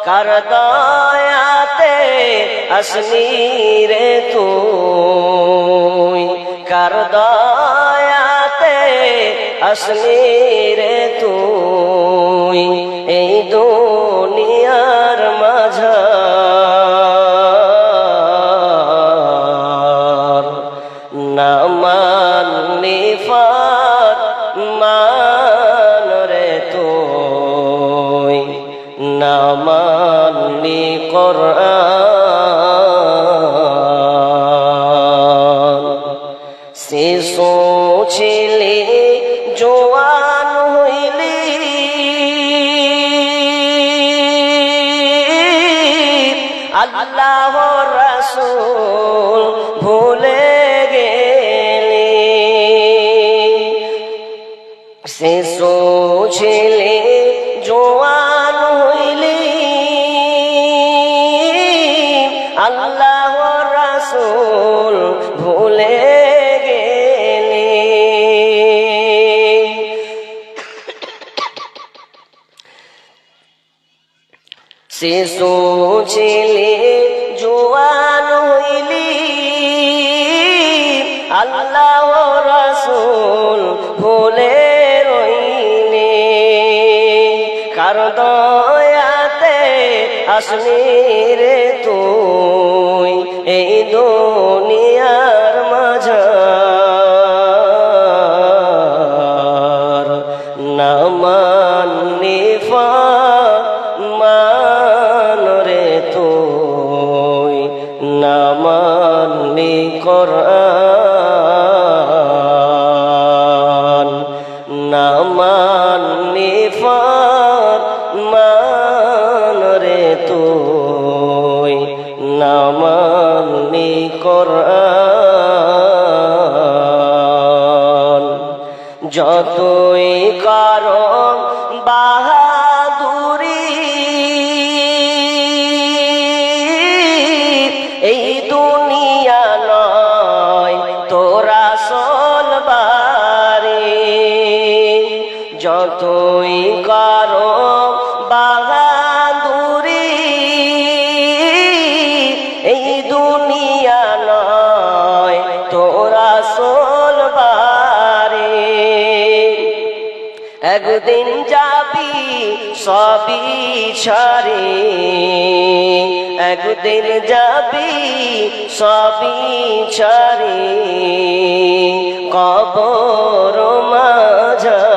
কার দয়াতে আসলি রে তুই, কার দয়াতে আসলি রে তুই এই দুনিয়ার মাঝার। না মানলি ফরমান রে তুই, না মানলি কোরআন। শিশু ছিলি জোয়ান হইলি, আল্লাহ রাসূল ভুলে গেলি। শিশু ছিলি জোয়ান হইলি, আল্লাহ রাসূল ভুলে গেলি। শিশু ছিলি জোয়ান হইলি, আল্লাহ রাসূল ভুলে রইলি। কার দয়াতে আসলি রে তুই এই দুনিয়ার মাঝার। না মানলি ফরমান রে তুই, না মানলি কোরআন। না মানলি ফরমান রে তুই, না মানলি কোরআন। যতই কারো বাহাদুরি এই দুনিয়া নয় তোরা আসল বাড়ি। যতই কারো বাহাদুরি এই দুনিয়া নয় তোরা আসল বাড়ি। একদিন যাবি সবই ছাড়ি, একদিন যাবি সবই ছাড়ি কবর মাঝার।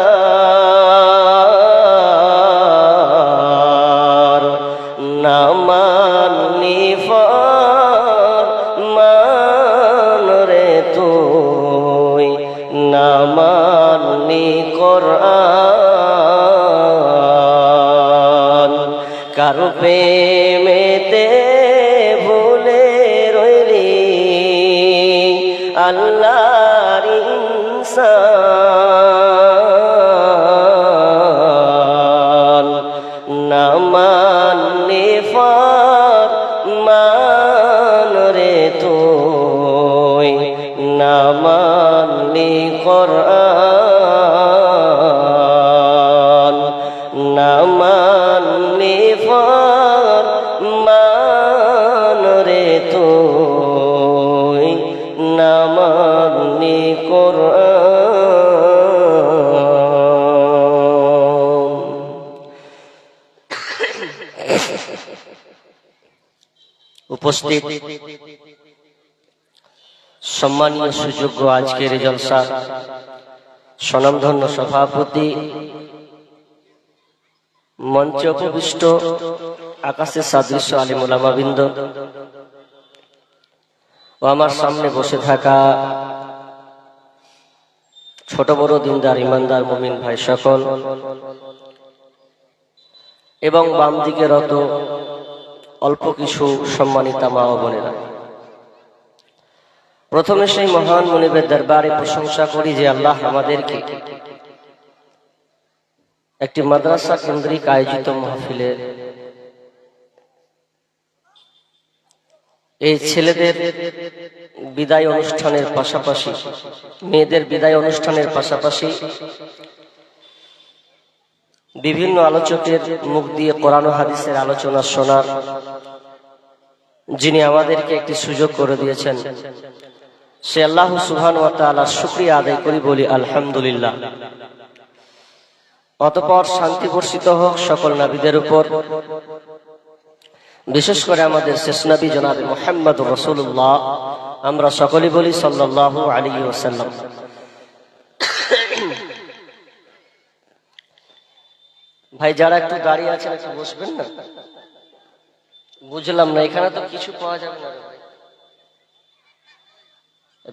না মানলি ফরমান রে তুই, না মানলি কোরআন। কারো প্রেমেতে ভুলে রইলি আল্লাহর ইনসান। না মানলি ফরমান রে তুই, না মানলি কোরআন। না মানলি ফরমান রে তুই, না মানলি কোরআন। উপস্থিত সম্মানীয় সুযোগ্য আজকের জলসা স্বনামধন্য সভাপতি, মঞ্চে উপবিষ্ট আকাশের সাদৃশ্য আলিম ওলামাবৃন্দ ও আমার সামনে বসে থাকা ছোট বড় দিনদার ইমানদার মুমিন ভাই সকল, এবং বাম দিকে রত অল্প কিছু সম্মানিতা মা ও বোনেরা, প্রথমে সেই মহান মুনিবের দরবারে প্রশংসা করি যে আল্লাহ আমাদেরকে একটি মাদ্রাসা কেন্দ্রিক আয়োজিত মাহফিলের এই ছেলেদের বিদায় অনুষ্ঠানের পাশাপাশি, মেয়েদের বিদায় অনুষ্ঠানের পাশাপাশি বিভিন্ন আলোচকের মুখ দিয়ে কোরআন ও হাদিসের আলোচনা শোনার যিনি আমাদেরকে একটি সুযোগ করে দিয়েছেন, সে আল্লাহ সুবহানাহু ওয়া তাআলার শুকরিয়া আদায় করি, বলি আলহামদুলিল্লাহ। অতঃপর শান্তি বর্ষিত হোক সকল নবীদের উপর, বিশেষ করে আমাদের শেষ নবী জনাবে মুহাম্মদুর রাসূলুল্লাহ, আমরা সকলেই বলি সাল্লাল্লাহু আলাইহি ওয়াসাল্লাম। ভাই যারা একটু দাঁড়িয়ে আছেন একটু বসবেন না? বুঝলাম না, এখানে তো কিছু পাওয়া যাবে না ভাই।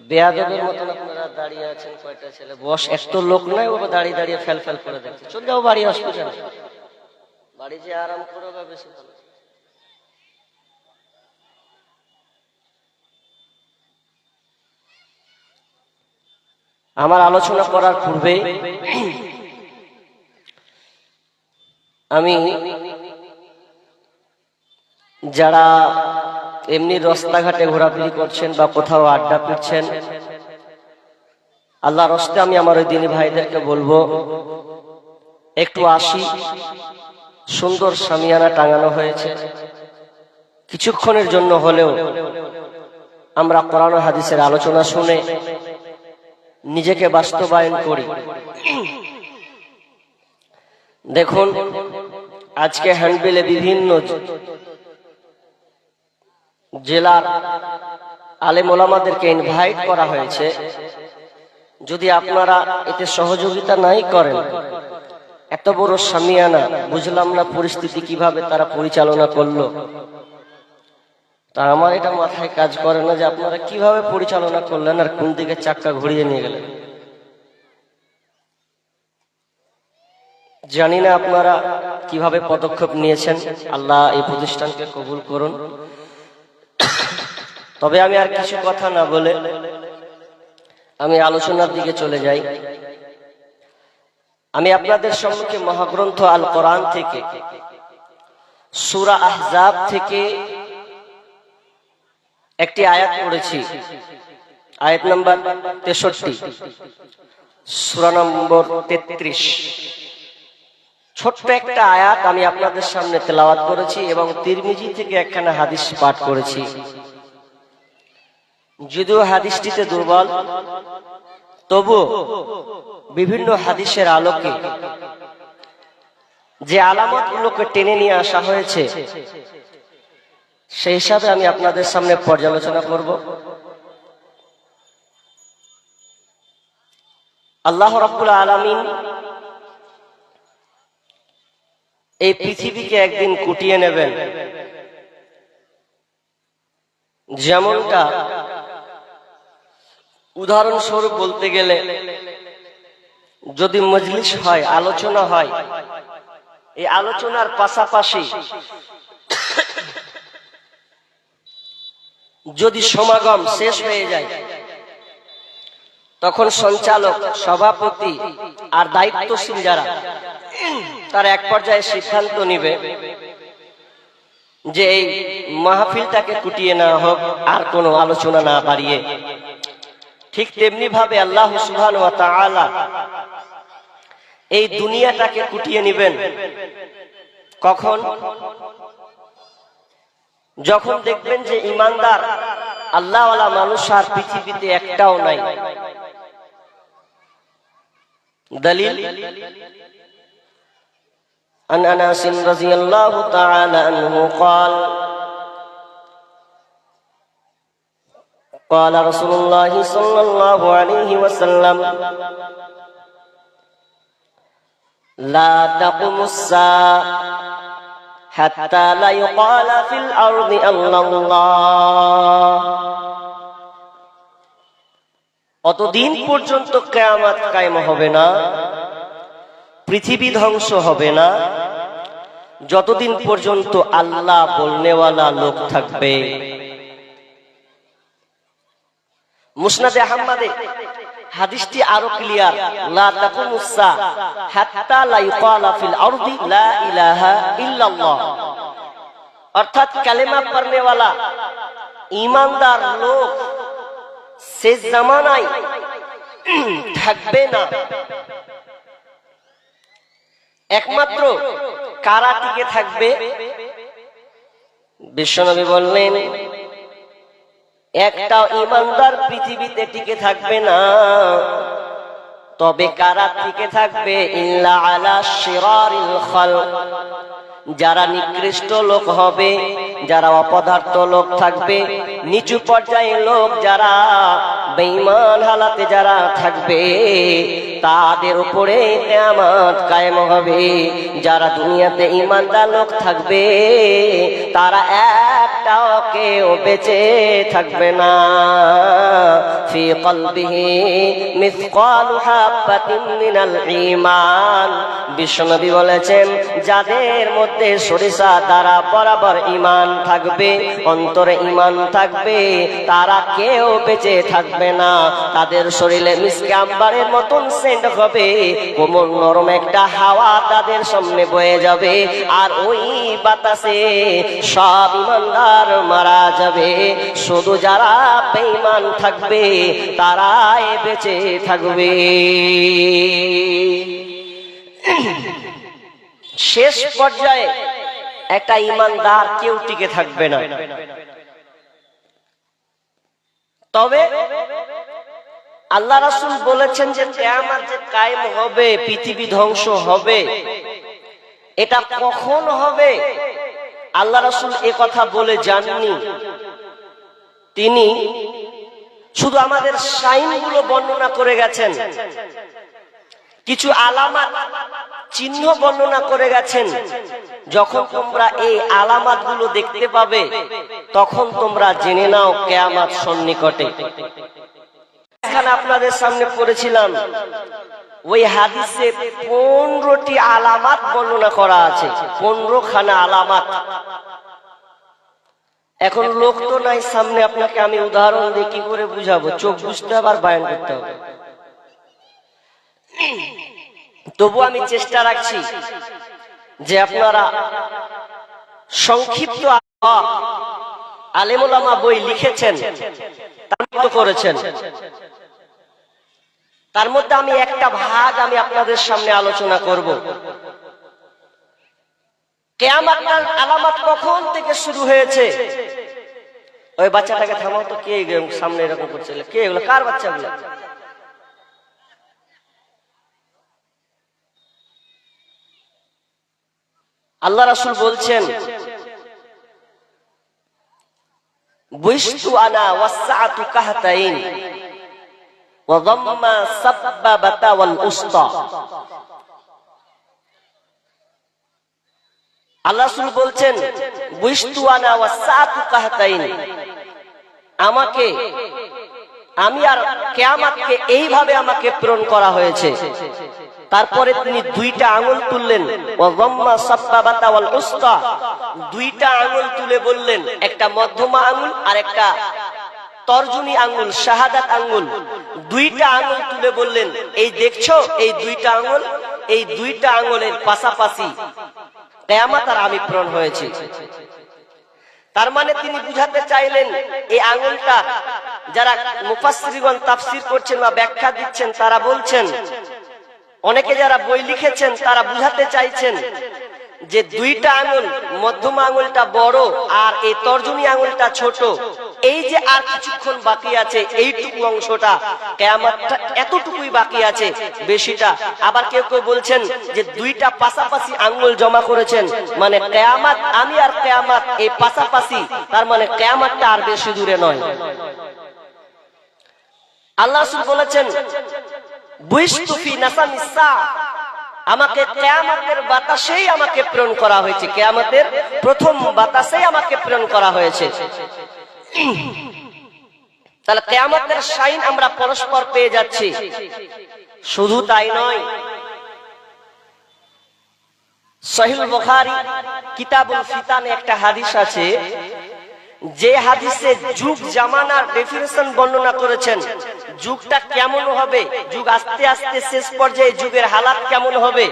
বেয়াদবের মতন আপনারা দাঁড়িয়ে আছেন, কয়টা ছেলে বস, এত লোক নাই, ও দাঁড়িয়ে দাঁড়িয়ে ফেল ফেল করে দেখছে। চলে যাও বাড়ি, অসুবিধা নেই, বাড়ি যে আরাম করো বা বেশি ভালো। আমার আলোচনা করার পূর্বে আমি যারা এমনি রাস্তাঘাটে ঘোরাঘুরি করছেন বা কোথাও আড্ডা পিটছেন, আল্লাহর রাস্তে আমি আমার ওই দিনী ভাইদেরকে বলবো, একটু আসি, সুন্দর শামিয়ানা টাঙানো হয়েছে, কিছুক্ষণের জন্য হলেও আমরা কোরআন ও হাদিসের আলোচনা শুনে নিজেকে বাস্তবায়ন করি। দেখুন, আজকে হ্যান্ডবিলে বিভিন্ন জেলার আলেম ওলামাদেরকে ইনভাইট করা হয়েছে। যদি আপনারা এতে সহযোগিতা নাই করেন, এত বড় শামিয়ানা, বুঝলাম না পরিস্থিতি কিভাবে তারা পরিচালনা করলো। তা আমার এটা মাথায় কাজ করে না যে আপনারা কিভাবে পরিচালনা করলেন আর কোন দিকে চাক্কা ঘুরিয়ে নিয়ে গেলেন। জানি না আপনারা কিভাবে পদক্ষেপ নিয়েছেন, আল্লাহ এই প্রতিষ্ঠানকে কবুল করুন। তবে আমি আর কিছু কথা না বলে আমি আলোচনার দিকে চলে যাই। আমি আপনাদের সম্মুখে মহাগ্রন্থ আল কোরআন থেকে সূরা আহজাব থেকে একটি আয়াত পড়েছি, আয়াত নম্বর 63, সূরা নম্বর 33। ছোট্ট একটা আয়াত আমি আপনাদের সামনে তেলাওয়াত করেছি এবং তিরমিজি থেকে একখানা হাদিস পাঠ করেছি। যদিও হাদিসটিতে দুর্বল, তবু বিভিন্ন হাদিসের আলোকে যে আলামতগুলোকে টেনে নিয়ে আসা হয়েছে সেই হিসাবে আমি আপনাদের সামনে পর্যালোচনা করব। আল্লাহ রাব্বুল আলামিন এই পৃথিবীকে একদিন কুটিয়ে নেবেন। যেমনটা উদাহরণস্বরূপ বলতে গেলে, যদি মজলিস হয়, আলোচনা হয়, এই আলোচনার পাশাপাশি যদি সমাগম শেষ হয়ে যায়, তখন সঞ্চালক, সভাপতি আর দায়িত্বশীল যারা, তার এক পর্যায়ে সিদ্ধান্ত নিবে যে এই মাহফিলটাকে কুটিয়ে না হোক, আর কোনো আলোচনা না বাড়িয়ে। ঠিক তেমনি ভাবে আল্লাহ সুবহানাহু ওয়া তাআলা এই দুনিয়াটাকে কুটিয়ে নেবেন। কখন? যখন দেখবেন যে ঈমানদার আল্লাহওয়ালা মানুষ আর পৃথিবীতে একটাও নাই। দলিল عن أنس رضي الله تعالى عنه قال قال رسول الله صلى الله عليه وسلم لا تقوم الساعة حتى لا يقال في الأرض الله অতদিন পর্যন্ত কিয়ামত কায়েম হবে না, পৃথিবী ধ্বংস হবে না, যতদিন পর্যন্ত আল্লাহ বলনেওয়ালা লোক থাকবে। মুসনাদে আহমদে হাদিসটি আরো ক্লিয়ার, লা তাকুমুস সাআ হাত্তা লা ইউকালা ফিল আরদি লা ইলাহা ইল্লাল্লাহ। অর্থাৎ কালেমা পড়নেওয়ালা ঈমানদার লোক শেষ জামানায় থাকবে না, একমাত্র কারা টিকে থাকবে? বিশ্বনবী বললেন, একটা ইমানদার পৃথিবীতে টিকে থাকবে না, তবে কারা টিকে থাকবে? ইল্লা আলা শিরারিল খালক, যারা নিকৃষ্ট লোক হবে, যারা অপদার্থ লোক থাকবে, নিচু পর্যায়ের লোক যারা বেঈমান হালাতে যারা থাকবে, তাদের উপরে কিয়ামত কায়েম হবে। যারা দুনিয়াতে ঈমানদার লোক থাকবে, তারা একটাও কেউ বেঁচে থাকবে না। ফি কলবিহি মিসকালু হাব্বাতিন মিনাল ঈমান, বিশ্বনবী বলেছেন, যাদের মধ্যে সরিষা দ্বারা বরাবর ঈমান থাকবে, অন্তরে ঈমান থাকবে, তারা কেউ বেঁচে থাকবে না। তাদের শরীরে মিসকে আম্বারের মতন সেন্ট হবে, কোমল নরম একটা হাওয়া তাদের সামনে বয়ে যাবে, আর ওই বাতাসে সব ঈমানদার মারা যাবে। শুধু যারা বেঈমান থাকবে তারাই বেঁচে থাকবে। শেষ পর্যায়ে একটা ঈমানদার কেউ টিকে থাকবে না। তবে আল্লাহ রাসূল বলেছেন যে কিয়ামত যে কায়েম হবে, পৃথিবী ধ্বংস হবে, এটা কখন হবে আল্লাহ রাসূল এ কথা বলে যাননি। তিনি শুধু আমাদের সাইনগুলো বর্ণনা করে গেছেন, কিছু আলামত চিহ্ন বর্ণনা করে গেছেন। যখন তোমরা এই আলামতগুলো দেখতে পাবে, তখন তোমরা জেনে নাও কিয়ামত সন্নিকটে। এখানে আপনাদের সামনে পড়েছিলাম, ওই হাদিসে 15টি আলামত বর্ণনা করা আছে, 15খানা আলামত। এখন লোক তো নাই সামনে, আপনাকে আমি উদাহরণ দিয়ে কি করে বুঝাবো? চোখ বুঝতে হবে আর বায়ান করতে হবে। তবু আমি চেষ্টা রাখছি যে আপনারা সংক্ষিপ্ত আলেম ওলামা বই লিখেছেন, তার করেছেন, তার মধ্যে আমি একটা ভাগ আমি আপনাদের সামনে আলোচনা করব। কিয়ামতের আলামত কখন থেকে শুরু হয়েছে? ওই বাচ্চাটাকে থামাও তো, কে সামনে এরকম করছে? কে এগুলো? কার বাচ্চাগুলো? আল্লাহ রাসূল বলছেন, বুইশতু আনা ওয়াসআতু কাহতাইন ওয়া দাম্মা সাব্বাবাতা ওয়াল উসতা। আল্লাহ রাসূল বলছেন, বুইশতু আনা ওয়াসআতু কাহতাইন, আমাকে, আমি আর কিয়ামতকে এইভাবে আমাকে প্রেরণ করা হয়েছে। তারপরে তিনি দুইটা আঙ্গুল তুললেন, ওয়া যাম্মা সাব্বাবাতা ওয়াল উসতা, দুইটা আঙ্গুল তুলে বললেন, একটা মধ্যমা আঙ্গুল আর একটা তর্জনী আঙ্গুল, শাহাদাত আঙ্গুল, দুইটা আঙ্গুল তুলে বললেন, এই দেখছো এই দুইটা আঙ্গুল, এই দুইটা আঙ্গুলের পাশাপাশি কিয়ামত আর আমি প্রেরণ হয়েছি। তার মানে তিনি বুঝাতে চাইলেন, এই আঙ্গুলটা, যারা মুফাসসিরগণ তাফসীর করছেন বা ব্যাখ্যা দিচ্ছেন তারা বলছেন, অনেকে যারা বই লিখেছেন তারা বুঝাতে চাইছেন যে দুইটা আঙ্গুল, মধ্যমা আঙ্গুলটা বড় আর এই তর্জনী আঙ্গুলটা ছোট, এই যে আর কিছুক্ষণ বাকি আছে, এইটুকু অংশটা কিয়ামতটা এতটুকুই বাকি আছে, বেশিটা। আবার কেউ কেউ বলছেন যে দুইটা পাশাপাশি আঙ্গুল জমা করেছেন, মানে কিয়ামত, আমি আর কিয়ামত এই পাশাপাশি, তার মানে কিয়ামতটা আর বেশি দূরে নয়। আল্লাহ রাসূল বলেছেন, বুইশতু ফি নাসামিস সা, আমাকে কিয়ামতের বাতাসেই আমাকে প্রেরণ করা হয়েছে, কিয়ামতের প্রথম বাতাসেই আমাকে প্রেরণ করা হয়েছে। তাহলে কিয়ামতের সাইন আমরা পরস্পর পেয়ে যাচ্ছি। শুধু তাই নয়, সহিহ বুখারী কিতাবুল ফিতানে একটা হাদিস আছে, যে হাদিসে যুগ জামানার ডেফিনিশন বর্ণনা করেছেন, যুগটা কেমন হবে, যুগ আস্তে আস্তে শেষ পর্যায়ে যুগের হালাত কেমন হবে।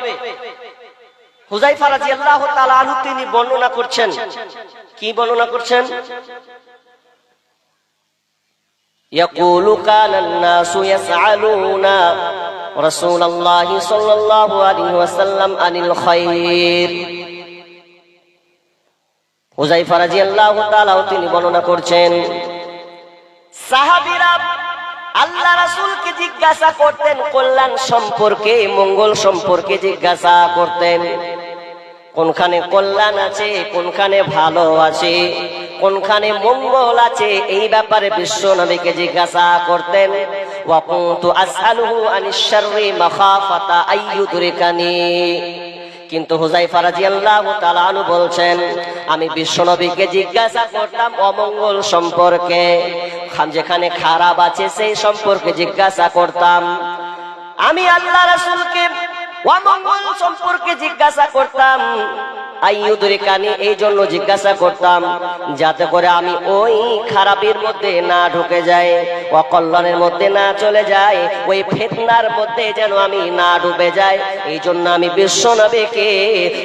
হুযায়ফা রাদিয়াল্লাহু তাআলা আনহু তিনি বর্ণনা করছেন, কি বর্ণনা করছেন? ইয়াকুলু কানান নাসু ইয়াসআলুনা রাসূলুল্লাহ সাল্লাল্লাহু আলাইহি ওয়াসাল্লাম আনিল খায়র। হুযায়ফা রাদিয়াল্লাহু তাআলা তিনি বর্ণনা করছেন, সাহাবীরা আল্লাহ রাসূলকে জিজ্ঞাসা করতেন কল্যাণ সম্পর্কে, মঙ্গল সম্পর্কে জিজ্ঞাসা করতেন। কোনখানে কল্যাণ আছে, কোনখানে ভালো আছে, কোনখানে মঙ্গল আছে, এই ব্যাপারে বিশ্ব নবীকে জিজ্ঞাসা করতেন। ওয়া কুনতু আসআলুহু আনিশ শাররি মাখাফাতা আইয়ুদরিকানি। কিন্তু হুযায়ফা রাদিয়াল্লাহু তাআলা আনহু বলছেন, আমি বিশ্ব নবীকে জিজ্ঞাসা করতাম অমঙ্গল সম্পর্কে, যেখানে খারাপ আছে সেই সম্পর্কে জিজ্ঞাসা করতাম। আমি আল্লাহ রাসূলকে অমঙ্গল সম্পর্কে জিজ্ঞাসা করতাম, আইয়ুদরিকানি, এই জন্য জিজ্ঞাসা করতাম যাতে করে আমি ওই খারাপের মধ্যে না ঢুকে যাই, অকল্যাণের মধ্যে না চলে যাই, ওই ফিতনার মধ্যে যেন আমি না ডুবে যাই। এই জন্য আমি বিশ্ব নবীকে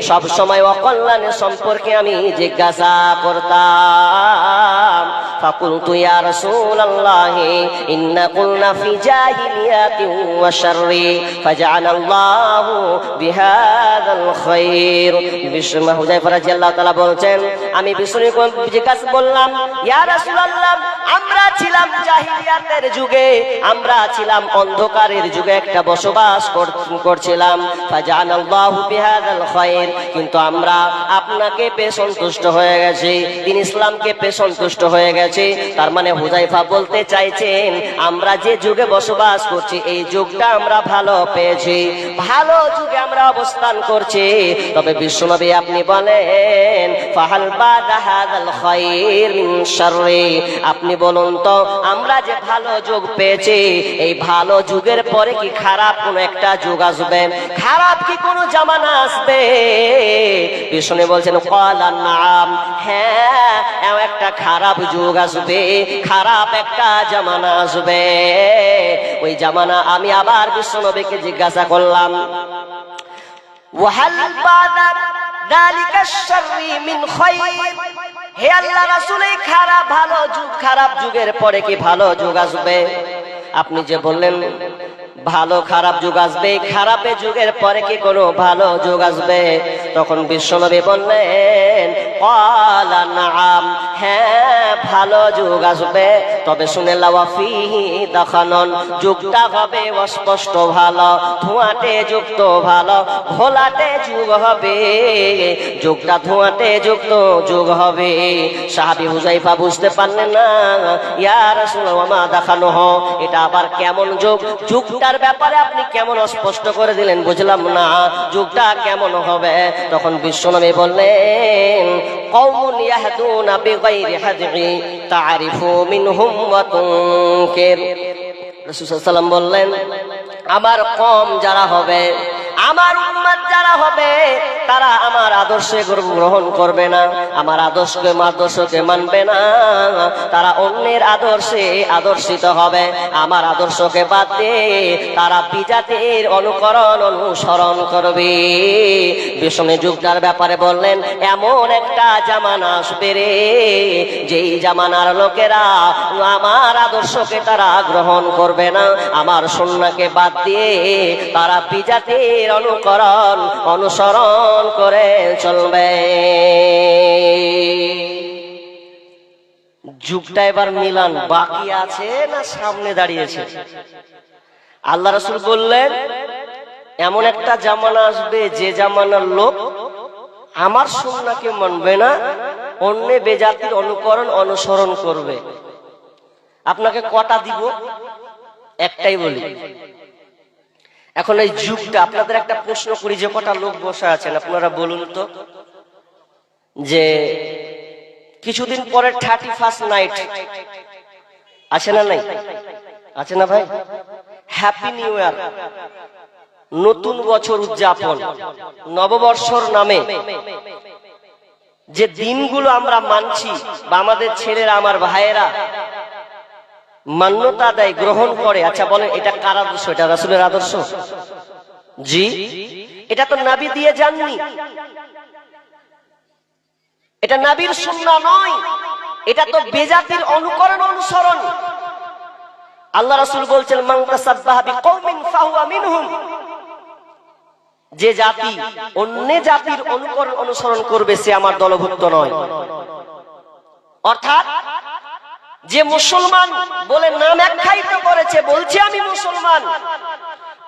সব সময় অকল্যাণের সম্পর্কে আমি জিজ্ঞাসা করতাম। ফাকুলতু ইয়া রাসূলুল্লাহ ইন্না কুলনা ফি জাহিলিয়াতিন ওয়া শাররি ফাজআলাল্লাহু বিহাদাল খায়র। হুযায়ফা রাদিয়াল্লাহু তাআলা বলছেন, আমি বিষ্ণুকে জিজ্ঞাসা করলাম, ইয়া রাসূলুল্লাহ, আমরা ছিলাম জাহিলিয়াতের যুগে, আমরা ছিলাম অন্ধকারের যুগে একটা বসবাস করছিলাম, ফাজআলাল্লাহু বিহাদাল খায়র, কিন্তু আমরা আপনাকে পেয়ে সন্তুষ্ট হয়ে গেছি, দিন ইসলামকে পেয়ে সন্তুষ্ট হয়ে গেছি। তার মানে হুযায়ফা বলতে চাইছেন, আমরা যে যুগে বসবাস করছি এই যুগটা আমরা ভালো পেয়েছি, ভালো যুগে আমরা অবস্থান করছি। তবে বিশ্বনবী আপনি বলেন, ফাহাল বাদা হাযাল খায়র মিন শাররি, আপনি বলুন তো আমরা যে ভালো যুগ পেয়েছি এই ভালো যুগের পরে কি খারাপ কোন একটা যুগ আসবে, খারাপ কি কোন জামানা আসবে? বিষ্ণু বলছেন, ক্বালা নাম, হ্যাঁ একটা খারাপ যুগ আসবে, খারাপ একটা জামানা আসবে। ওই জামানা আমি আবার বিশ্ব নবীকে জিজ্ঞাসা করলাম, ওয়াহাল বাদা যালিকা শাররি মিন খায়র, হে আল্লাহ রাসূল, এই খারাপ ভালো যুগ, খারাপ যুগের পরে কি ভালো যুগ আসবে? আপনি যে বললেন ভালো খারাপ যুগ আসবে, খারাপের যুগের পরে কি কোনো ভালো যুগ আসবে? তখন বিশ্বনবী বললেন, ক্বালা নাম, হ্যাঁ ভালো যুগ আসবে, তবে শুনে লাওয়া ফিহি দাখানুন, যুগটা হবে অস্পষ্ট ভালো, ধোঁয়াটে যুক্ত ভালো, ঘোলাটে যুগ হবে, যুগটা ধোঁয়াটে যুক্ত যুগ হবে। সাহাবী হুযায়ফা বুঝতে পারলেন না, ইয়া রাসূলুল্লাহ ওয়া মা দাখানুহু, এটা আবার কেমন যুগ? যুগটার ব্যাপারে আপনি কেমন অস্পষ্ট করে দিলেন, বুঝলাম না যুগটা কেমন হবে। তখন বিশ্বনবী বললেন, কওমুন ইয়াহদুনা বিগাইরি হাদি তা'রিফু মিনহুম ওয়া তুনকির। রাসূল সাল্লাল্লাহু আলাইহি ওয়াসাল্লাম বললেন, আমার কওম যারা হবে, আমার উম্মত যারা হবে, তারা আমার আদর্শে গ্রহণ করবে না, আমার আদর্শকে মানবে না, তারা অন্যের আদর্শে আদর্শিত হবে, আমার আদর্শকে বাদ দিয়ে তারা বিজাতির অনুসরণ করবে। বিষ্ণু যুগটার ব্যাপারে বললেন, এমন একটা জামানা আসবে রে, যেই জামানার লোকেরা আমার আদর্শকে তারা গ্রহণ করবে না, আমার সুন্নাহকে বাদ দিয়ে তারা বিজাতির অনুসরণ করে চলবে। যুগটা এবার মিলান বাকি আছে না সামনে দাঁড়িয়েছে? আল্লাহ রাসূল বললেন, এমন একটা জামানা আসবে যে জামানার লোক আমার সুন্নাহকে মানবে না, অন্য বেজাতির অনুসরণ করবে। আপনাকে কটা দিব? একটাই বলি। এখন এই যুগটা, আপনাদের একটা প্রশ্ন করি, যে কটা লোক বসে আছেন আপনারা বলুন তো, যে কিছুদিন পরে 31st নাইট আছে না নাই? আছে না ভাই? হ্যাপি নিউ ইয়ার, নতুন বছর উদযাপন, নববর্ষর নামে যে দিনগুলো আমরা মানছি, বা আমাদের ছেলেরা, আমার ভাইয়েরা মান্যতা দেয়, গ্রহণ করে। আচ্ছা বলেন, এটা কার আদর্শ? এটা রাসূলের আদর্শ? জি, এটা তো নবী দিয়ে যাননি, এটা নবীর সুন্নাহ নয়, এটা তো বেজাতির অনুসরণ। আল্লাহ রাসূল বলছেন মান তাসাব্বাহা বিকওমিন ফাহুয়া মিনহুম, যে জাতি অন্য জাতির অনুসরণ করবে সে আমার দলভুক্ত নয়। অর্থাৎ যে মুসলমান বলে নাম আখ্যায়িত করেছে, বলছে আমি মুসলমান,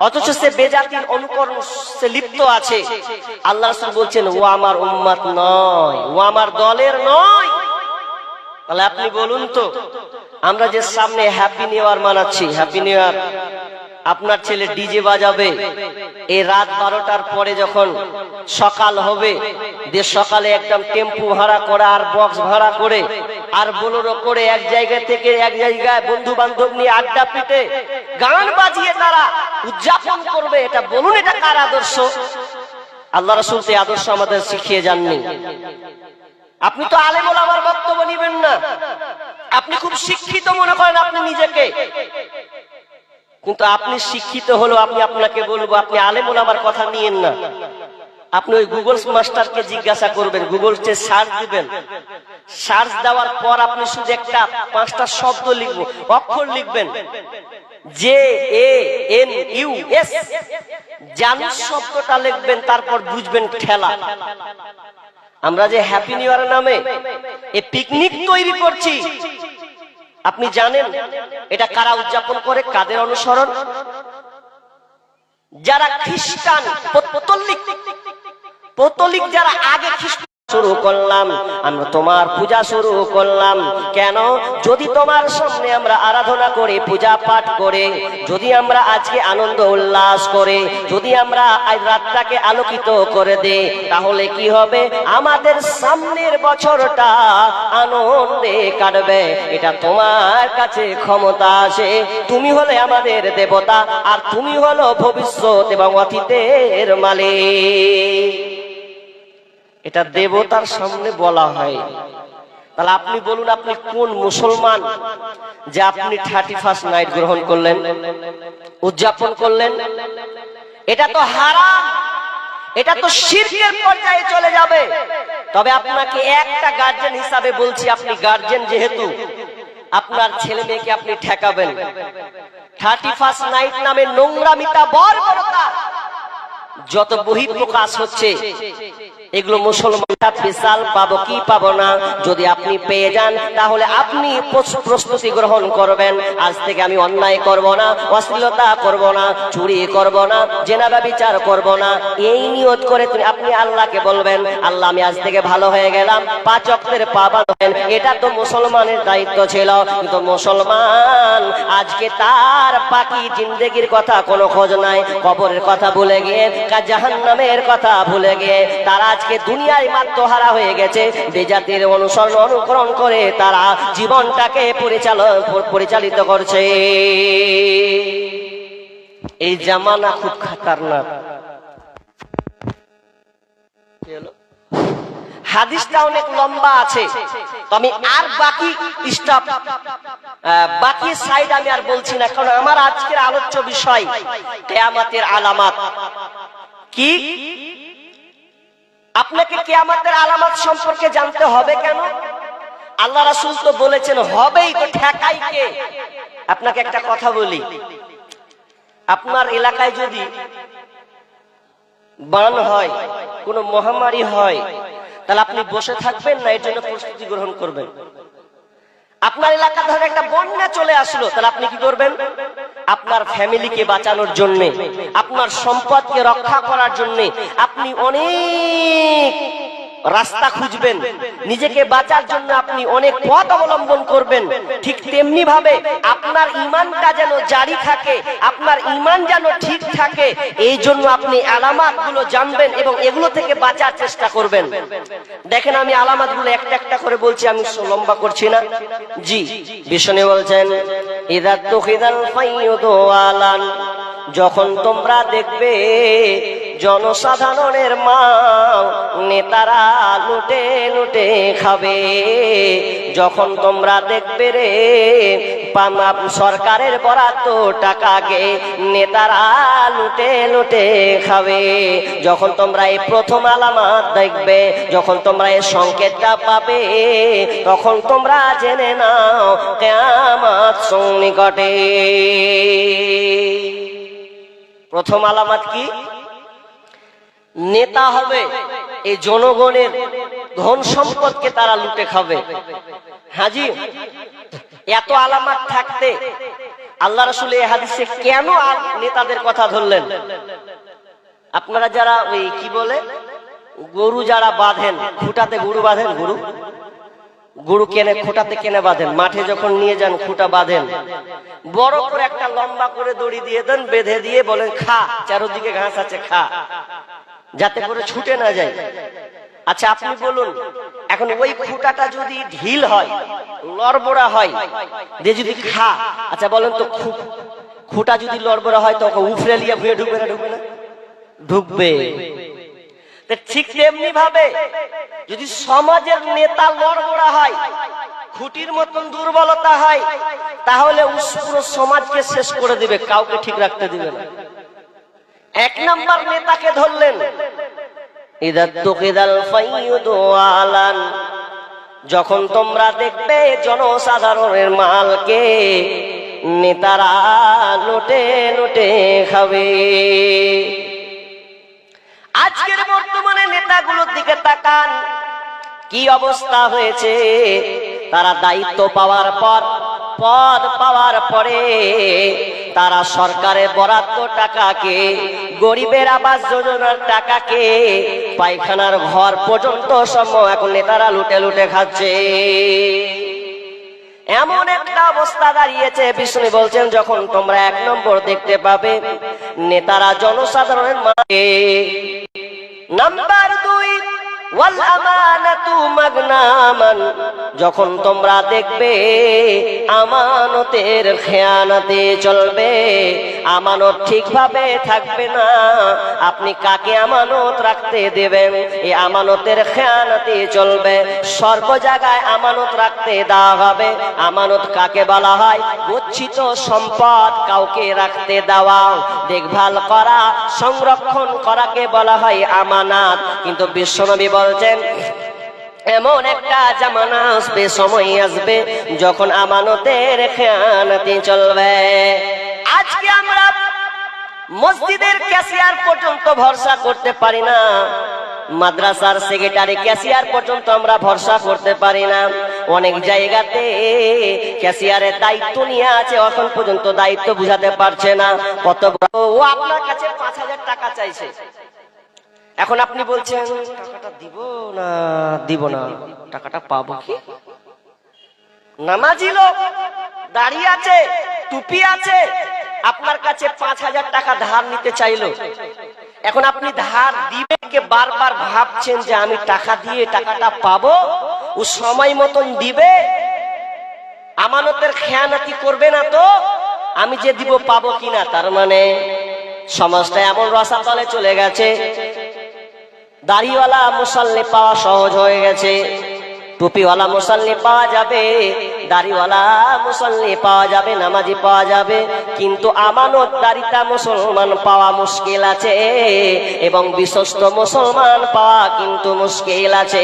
অথচ সে বেজাতির অনুকরণ সে লিপ্ত আছে, আল্লাহ রাসূল বলছেন ও আমার উম্মত নয়, ও আমার দলের নয়। তাহলে আপনি বলুন তো, আমরা যে সামনে হ্যাপি নিউ ইয়ার মানাচ্ছি, হ্যাপি নিউ ইয়ার, আপনার ছেলে ডিজে বাজাবে, এই রাত 12টার পরে যখন সকাল হবে, সকালে একদম টেম্পু ভাড়া করে আর বক্স ভাড়া করে আর বোলেরো করে এক জায়গা থেকে এক জায়গায় বন্ধু বান্ধব নিয়ে আড্ডা পিটে গান বাজিয়ে তারা উদযাপন করবে, এটা বলুন এটা কার আদর্শ? আল্লাহ রাসূল এই আদর্শ আমাদের শিখিয়ে যাননি। আপনি তো আলেম ওলামার বক্তব্য নেবেন না, আপনি খুব শিক্ষিত মনে করেন আপনি নিজেকে, কিন্তু আপনি শিক্ষিত হলো আপনি আপনাকে বলবো আপনি আলেম ওলামার কথা নিয়েন না। আপনি ওই গুগল মাস্টারকে জিজ্ঞাসা করবেন, গুগলতে সার্চ দিবেন, সার্চ দেওয়ার পর আপনি শুধু একটা 5টা শব্দ লিখবেন, অক্ষর লিখবেন, JANUS, জানুস শব্দটা লিখবেন, তারপর বুঝবেন ঠেলা। আমরা যে হ্যাপি নিউ ইয়ার নামে এই পিকনিক তৈরি করছি, আপনি জানেন এটা কারা উদযাপন করে, কাদের অনুসরণ? যারা খ্রিস্টান পৌত্তলিক যারা আগে খ্রিস্টান শুরু করলাম, আমরা তোমার পূজা শুরু করলাম কেন? যদি তোমার সামনে আমরা আরাধনা করে পূজা পাঠ করে, যদি আমরা আজকে আনন্দ উল্লাস করে, যদি আমরা আজ রাতটাকে আলোকিত করে দেই, তাহলে কি হবে? আমাদের সামনের বছরটা আনন্দে কাটবে। এটা তোমার কাছে ক্ষমতা আছে, তুমি হলে আমাদের দেবতা, আর তুমি হলো ভবিষ্যৎ এবং অতীতের মালিক। এটা দেবতার সামনে বলা হয়। তাহলে আপনি বলুন আপনি কোন মুসলমান যে আপনি 31st নাইট গ্রহণ করলেন, উদযাপন করলেন? এটা তো হারাম, এটা তো শিরকের পর্যায়ে চলে যাবে। তবে আপনাকে একটা গার্জেন হিসাবে বলছি, আপনি গার্জেন যেহেতু, আপনার ছেলে মেয়েকে আপনি ঠেকাবেন। 31st নাইট নামে নোংরামিতা বর্বরতা যত বহিঃপ্রকাশ হচ্ছে, এগুলো মুসলমানরা বিশাল পাবো কি পাবো না, যদি আপনি পেয়ে যান তাহলে আপনি প্রস্তুতি গ্রহণ করবেন। আজ থেকে আমি অন্যায় করব না, অশ্লীলতা করব না, চুরি করব না, জেনা ব্যভিচার করব না, এই নিয়ত করে আপনি আল্লাহকে বলবেন আল্লাহ আমি আজ থেকে ভালো হয়ে গেলাম, 5 ওয়াক্তের পাবন হবেন। এটা তো মুসলমানের দায়িত্ব ছিল, কিন্তু মুসলমান আজকে তার বাকি জিন্দেগির কথা কোনো খোঁজ নাই, কবরের কথা ভুলে গিয়ে, জাহান্নামের কথা ভুলে গিয়ে তারা আজকে দুনিয়ায় মাত্রহারা হয়ে গেছে। বেজাতির অনুকরণ করে তারা জীবনটাকে পরিচালিত করছে। এই জামানা খুব খাতারনাক। হাদিসটা অনেক লম্বা আছে, তো আমি আর বাকি সাইড আমি আর বলছি না, কারণ আমার আজকের আলোচ্য বিষয় কিয়ামতের আলামত। কি আপনাকে কিয়ামতের আলামত সম্পর্কে জানতে হবে কেন? আল্লাহ রাসূল তো বলেছেন হবেই, তো ঠেকাই কে? আপনাকে একটা কথা বলি, আপনার এলাকায় যদি বান হয়, কোন মহামারী হয়, তাহলে আপনি বসে থাকবেন না এর জন্য প্রস্তুতি গ্রহণ করবেন? আপনার এলাকা ধরে একটা বন্যা চলে আসলো, তাহলে আপনি কি করবেন? আপনার ফ্যামিলিকে বাঁচানোর জন্য, আপনার সম্পদকে রক্ষা করার জন্য আপনি অনেক রাস্তা খুঁজবেন, নিজেকে বাঁচার জন্য আপনি অনেক পথ অবলম্বন করবেন। ঠিক তেমনি ভাবে আপনার ঈমানটা যেন জারি থাকে, আপনার ঈমান যেন ঠিক থাকে, এই জন্য আপনি আলামতগুলো জানবেন এবং এগুলো থেকে বাঁচার চেষ্টা করবেন। দেখেন আমি আলামতগুলো একটা একটা করে বলছি, আমি লম্বা করছি না। জি, বিষ্ণু বলছেন ইযা তুখিদাল ফাইয়ুদু আলান, যখন তোমরা দেখবে জনসাধারণের মাল নেতারা লুটে লুটে খাবে, যখন তোমরা দেখবে রে সরকারের বরাদ্দ টাকাকে নেতারা লুটে লুটে খাবে। যখন তোমরা এই প্রথম আলামত দেখবে, যখন তোমরা এই সংকেতটা পাবে, তখন তোমরা জেনে নাও কিয়ামত সন্নিকটে। প্রথম আলামত কি? নেতা হবে, এই জনগণের ধন সম্পদকে তারা লুটে খাবে। হাজি, এত আলামত থাকতে আল্লাহ রাসূল এই হাদিসে কেন নেতাদের কথা ধরলেন? আপনারা যারা ওই কি বলে গরু যারা বাঁধেন, খুঁটাতে গরু বাঁধেন, গরু কেনে খুঁটাতে কেনে বাঁধেন, মাঠে যখন নিয়ে যান খুঁটা বাঁধেন, বড় করে একটা লম্বা করে দড়ি দিয়ে দেন, বেঁধে দিয়ে বলেন খা, চারদিকে ঘাস আছে খা, যাতে করে ছুটে না যায়। আচ্ছা আপনি বলুন, এখন ওই খুঁটাটা যদি ঢিল হয়, লড়বড়া হয়, দিয়ে যদি খা, আচ্ছা বলেন তো খুঁটা যদি লড়বড়া হয় তখন উফরে লিয়ে ভুয়ে ঢুকবে না? ঢুকবে না? ঢুকবে। ঠিক তেমনি ভাবে যদি সমাজের নেতা লড়বড়া হয়, খুঁটির মতন দুর্বলতা হয়, তাহলে পুরো সমাজকে শেষ করে দিবে, কাউকে ঠিক রাখতে দিবে না। এক নাম্বার নেতাকে ধরলেন, যখন তোমরা দেখবে জনসাধারণের মালকে নেতারা লুটে লুটে খাবে। আজকের বর্তমানে নেতাগুলোর দিকে তাকান, কি অবস্থা হয়েছে। তারা দায়িত্ব পাওয়ার পর, পদ পাওয়ার পরে তারা সরকারের বরাদ্দ টাকাকে, গরিবের আবাস যোজনার টাকাকে, পায়খানার ঘর পর্যন্ত সব এখন নেতারা লুটে লুটে খাচ্ছে। এমন একটা অবস্থা দাঁড়িয়েছে, বিষ্ণু বলছেন যখন তোমরা এক নম্বর দেখতে পাবে নেতারা জনসাধারণের মাঝে। নাম্বার 2, ওয়াল আমানাতু মাগনামান, যখন তোমরা দেখবে আমানতের খেয়ানাতে চলবে, আমানত ঠিকভাবে থাকবে না, আপনি কাকে আমানত রাখতে দেবেন, এই আমানতের খেয়ানাতে চলবে। সর্ব জায়গায় আমানত রাখতে দেওয়া হবে। আমানত কাকে বলা হয়? গচ্ছিত সম্পদ কাউকে রাখতে দেওয়া, দেখভাল করা, সংরক্ষণ করাকে বলা হয় আমানত। কিন্তু বিশ্বনবী বলছেন এমন একটা জামানা আসবে, সময় আসবে যখন আমানতের খেয়ানতি চলবে। আজকে আমরা মসজিদের ক্যাশিয়ার পর্যন্ত ভরসা করতে পারি না, মাদ্রাসার সেক্রেটারি ক্যাশিয়ার পর্যন্ত আমরা ভরসা করতে পারি না। অনেক জায়গাতে ক্যাশিয়ারের দায়িত্ব নিয়ে আছে, এখন পর্যন্ত দায়িত্ব বুঝাতে পারছে না। কত ও আপনার কাছে 5000 টাকা চাইছে, এখন আপনি বলছেন টাকাটা দিব না, টাকাটা পাবো কি? নামাজি লোক, দাড়ি আছে, টুপি আছে, আপনার কাছে 5000 টাকা ধার নিতে চাইলো, এখন আপনি ধার দিবেন কে বারবার ভাবছেন যে আমি টাকা দিয়ে টাকাটা পাবো, ও সময় মতন দিবে, আমানতের খেয়ানাতি করবে না তো আমি যে দিব পাবো কিনা। তার মানে সমাজটা এমন রসাতলে চলে গেছে, দাড়িওয়ালা মুসাল্লি পাওয়া সহজ হয়ে গেছে, টুপিওয়ালা মুসাল্লি পাওয়া যাবে, দাড়িওয়ালা মুসাল্লি পাওয়া যাবে, নামাজি পাওয়া যাবে, কিন্তু আমানতদারিতা মুসলমান পাওয়া মুশকিল আছে, এবং বিশ্বস্ত মুসলমান পাওয়া কিন্তু মুশকিল আছে।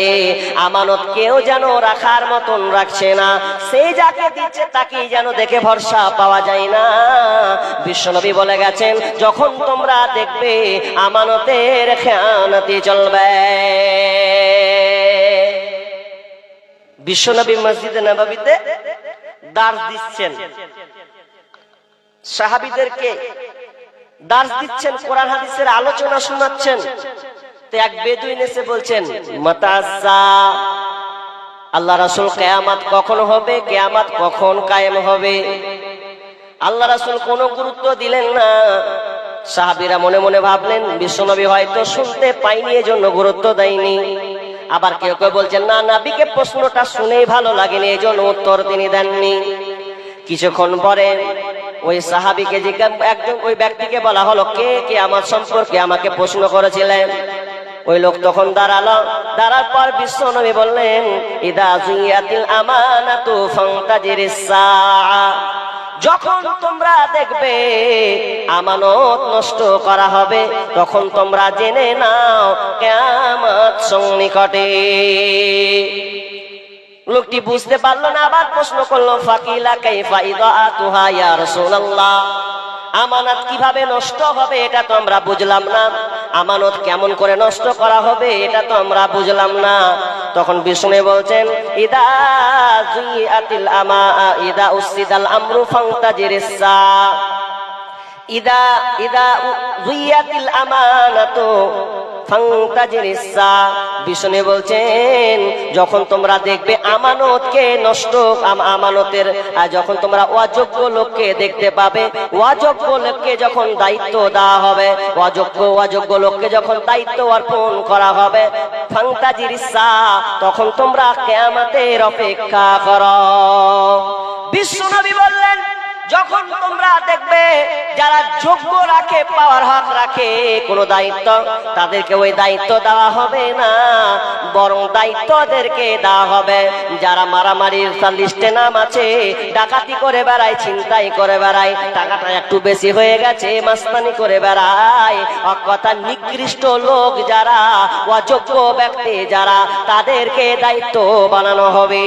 আমানত কেউ যেন রাখার মতন রাখছে না, সেই যাকে দিচ্ছে তাকেই যেন দেখে ভরসা পাওয়া যায় না। বিশ্বনবী বলে গেছেন যখন তোমরা দেখবে আমানতের খেয়ানতি চলবে। বিশ্বনবী মসজিদে নববীতে দার্স দিচ্ছেন, সাহাবীদেরকে দার্স দিচ্ছেন, কোরআন হাদিসের আলোচনা শোনাচ্ছেন। তো এক বেদুইন এসে বলছেন মাতাসা, আল্লাহ রাসূল কিয়ামত কখন হবে, কিয়ামত কখন কায়েম হবে? আল্লাহ রাসূল কোনো গুরুত্ব দিলেন না। সাহাবীরা মনে মনে ভাবলেন বিশ্বনবী হয়তো শুনতে পাইনি, এজন্য গুরুত্ব দেয়নি। আবার কেউ কেউ বলছেন না, নবীকে প্রশ্নটা শুনেই ভালো লাগেনি, এজন্য উত্তর তিনি দেননি। কিছুক্ষণ পরে ওই সাহাবীকে একজন ওই ব্যক্তিকে বলা হলো কে কিয়ামত সম্পর্কে আমাকে প্রশ্ন করেছিলেন। ওই লোক তখন দাঁড়ালো, দাঁড়ার পর বিশ্বনবী বললেন ইদা যুইয়াতিল আমানাতু ফান্তাজিরিস সাআ, যখন তোমরা দেখবে আমানত নষ্ট করা হবে, তখন তোমরা জেনে নাও কিয়ামত সন্নিকটে। লোকটি বুঝতে পারলো না, আবার প্রশ্ন করলো, ফাকিলা কাইফা ইদাআতুহা ইয়া রাসূলুল্লাহ, আমানত কিভাবে নষ্ট হবে এটা তো আমরা বুঝলাম না, আমানত কেমন করে নষ্ট করা হবে এটা তো আমরা বুঝলাম না। তখন বিষ্ণু বলছেন, ইদা যুইআতিল আমা ইদা উসিদাল আমরু ফান্তাজিরিস সা, ইদা ইদা যুইআতিল আমানাতু ফান্তাজিরিস সা। বিষ্ণু বলছেন, যখন তোমরা দেখবে আমানতকে নষ্ট, আমানতের যখন তোমরা অযোগ্য লোককে দেখতে পাবে, অযোগ্য লোককে যখন দায়িত্ব দেওয়া হবে, অযোগ্য লোককে যখন দায়িত্ব অর্পণ করা হবে, ফান্তাজিরিস সা, তখন তোমরা কিয়ামতের অপেক্ষা করো। বিশ্বনবী বললেন, যখন তোমরা দেখবে যারা যোগ্য রাখে, পাওয়ার হক রাখে কোন দায়িত্ব, তাদেরকে ওই দায়িত্ব দেওয়া হবে না, বরং দায়িত্ব ওদেরকে দেওয়া হবে যারা মারামারির লিস্টে নাম আছে, ডাকাতি করে বেড়ায়, ছিনতাই করে বেড়ায়, টাকাটা একটু বেশি হয়ে গেছে, মাস্তানি করে বেড়ায়, অকথা নিকৃষ্ট লোক যারা, অযোগ্য ব্যক্তি যারা, তাদেরকে দায়িত্ব বানানো হবে।